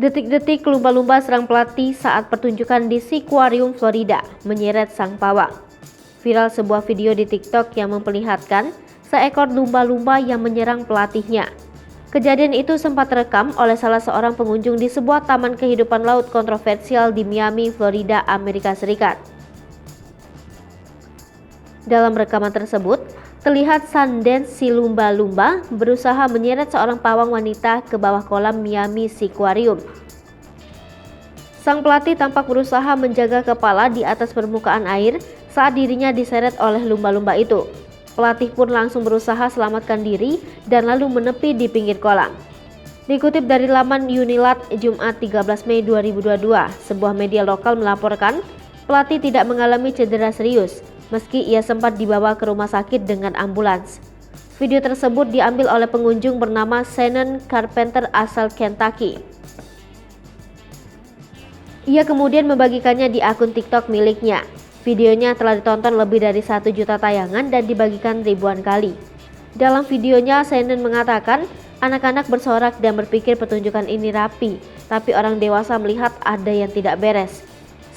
Detik-detik lumba-lumba serang pelatih saat pertunjukan di Seaquarium Florida menyeret sang pawang. Viral sebuah video di TikTok yang memperlihatkan seekor lumba-lumba yang menyerang pelatihnya. Kejadian itu sempat terekam oleh salah seorang pengunjung di sebuah taman kehidupan laut kontroversial di Miami, Florida, Amerika Serikat. Dalam rekaman tersebut, terlihat Sundance si lumba-lumba berusaha menyeret seorang pawang wanita ke bawah kolam Miami Seaquarium. Sang pelatih tampak berusaha menjaga kepala di atas permukaan air saat dirinya diseret oleh lumba-lumba itu. Pelatih pun langsung berusaha selamatkan diri dan lalu menepi di pinggir kolam. Dikutip dari laman Unilat Jumat 13 Mei 2022, sebuah media lokal melaporkan pelatih tidak mengalami cedera serius meski ia sempat dibawa ke rumah sakit dengan ambulans. Video tersebut diambil oleh pengunjung bernama Shannon Carpenter asal Kentucky. Ia kemudian membagikannya di akun TikTok miliknya. Videonya telah ditonton lebih dari 1 juta tayangan dan dibagikan ribuan kali. Dalam videonya, Shannon mengatakan anak-anak bersorak dan berpikir pertunjukan ini rapi, tapi orang dewasa melihat ada yang tidak beres.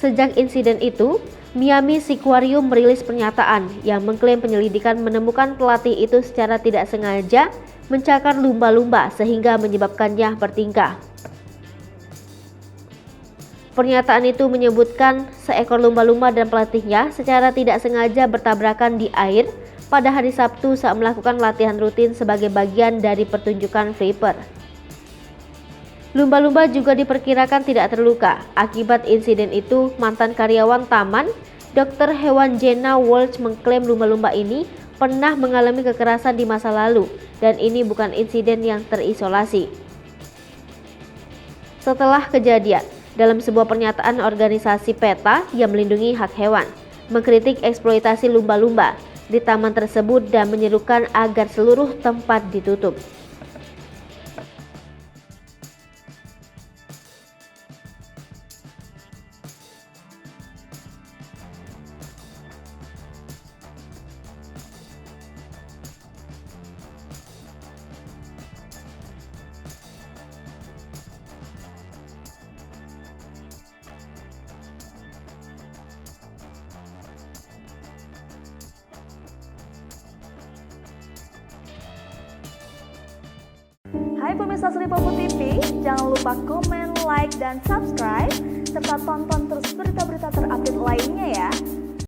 Sejak insiden itu, Miami Seaquarium merilis pernyataan yang mengklaim penyelidikan menemukan pelatih itu secara tidak sengaja mencakar lumba-lumba sehingga menyebabkannya bertingkah. Pernyataan itu menyebutkan seekor lumba-lumba dan pelatihnya secara tidak sengaja bertabrakan di air pada hari Sabtu saat melakukan latihan rutin sebagai bagian dari pertunjukan flipper. Lumba-lumba juga diperkirakan tidak terluka. Akibat insiden itu, mantan karyawan taman, Dr. Hewan Jenna Walsh mengklaim lumba-lumba ini pernah mengalami kekerasan di masa lalu dan ini bukan insiden yang terisolasi. Setelah kejadian, dalam sebuah pernyataan organisasi PETA yang melindungi hak hewan, mengkritik eksploitasi lumba-lumba di taman tersebut dan menyerukan agar seluruh tempat ditutup. Hai pemirsa Sri Popo TV, jangan lupa komen, like, dan subscribe, serta tonton terus berita-berita terupdate lainnya ya.